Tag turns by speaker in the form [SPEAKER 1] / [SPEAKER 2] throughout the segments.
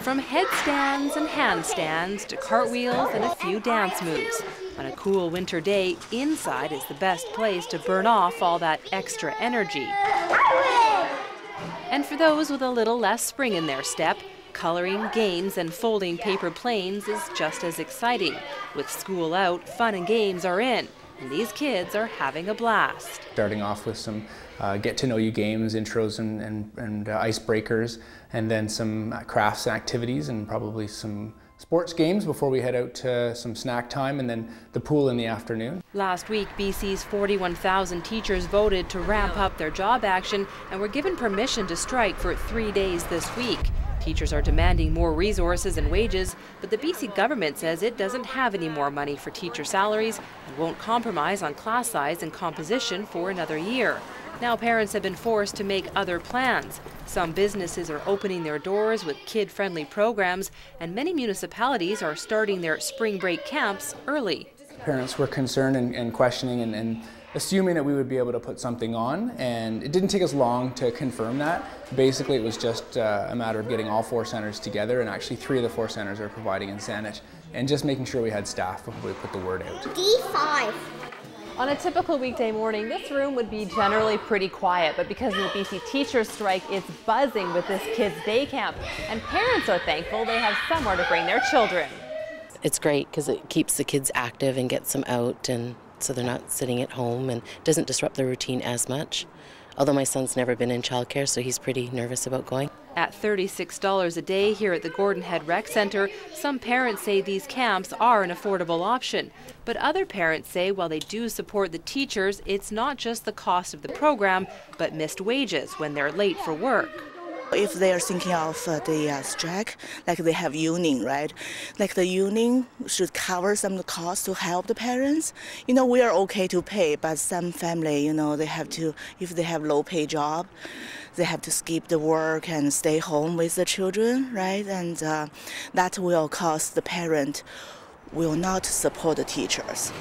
[SPEAKER 1] From headstands and handstands to cartwheels and a few dance moves. On a cool winter day, inside is the best place to burn off all that extra energy. And for those with a little less spring in their step, coloring, games, and folding paper planes is just as exciting. With school out, fun and games are in, and these kids are having a blast.
[SPEAKER 2] Starting off with some get-to-know-you games, intros and icebreakers, and then some crafts and activities, and probably some sports games before we head out to some snack time, and then the pool in the afternoon.
[SPEAKER 1] Last week, BC's 41,000 teachers voted to ramp up their job action and were given permission to strike for 3 days this week. Teachers are demanding more resources and wages, but the BC government says it doesn't have any more money for teacher salaries and won't compromise on class size and composition for another year. Now parents have been forced to make other plans. Some businesses are opening their doors with kid-friendly programs, and many municipalities are starting their spring break camps early.
[SPEAKER 2] Parents were concerned and questioning and assuming that we would be able to put something on, and it didn't take us long to confirm that. Basically, it was just a matter of getting all 4 centres together, and actually 3 of the 4 centres are providing in Saanich, and just making sure we had staff before we put the word out.
[SPEAKER 3] D5.
[SPEAKER 4] On a typical weekday morning, this room would be generally pretty quiet, but because of the BC teachers' strike, it's buzzing with this kids' day camp. And parents are thankful they have somewhere to bring their children.
[SPEAKER 5] It's great because it keeps the kids active and gets them out, and so they're not sitting at home, and doesn't disrupt their routine as much. Although my son's never been in childcare, so he's pretty nervous about going.
[SPEAKER 1] At $36 a day here at the Gordon Head Rec Centre, some parents say these camps are an affordable option. But other parents say while they do support the teachers, it's not just the cost of the program, but missed wages when they're late for work.
[SPEAKER 6] If they are thinking of the strike, like they have union, right? Like the union should cover some of the costs to help the parents. You know, we are okay to pay, but some family, you know, they have to, if they have low pay job, they have to skip the work and stay home with the children, right? And that will cost the parent will not support the teachers.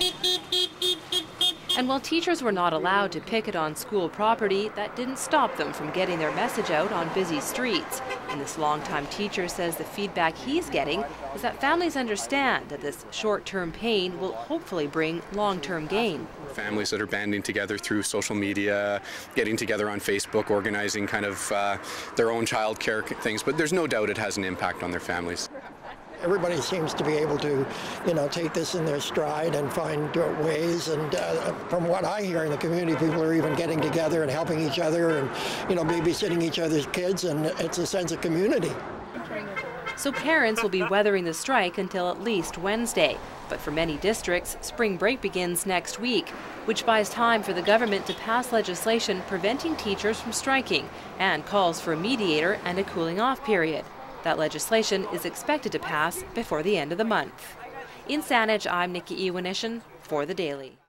[SPEAKER 1] And while teachers were not allowed to picket on school property, that didn't stop them from getting their message out on busy streets. And this longtime teacher says the feedback he's getting is that families understand that this short-term pain will hopefully bring long-term gain.
[SPEAKER 7] Families that are banding together through social media, getting together on Facebook, organizing kind of their own child care things, but there's no doubt it has an impact on their families.
[SPEAKER 8] Everybody seems to be able to, take this in their stride and find ways. And from what I hear in the community, people are even getting together and helping each other and, babysitting each other's kids, and it's a sense of community.
[SPEAKER 1] So parents will be weathering the strike until at least Wednesday. But for many districts, spring break begins next week, which buys time for the government to pass legislation preventing teachers from striking and calls for a mediator and a cooling off period. That legislation is expected to pass before the end of the month. In Saanich, I'm Nikki Iwanishin for The Daily.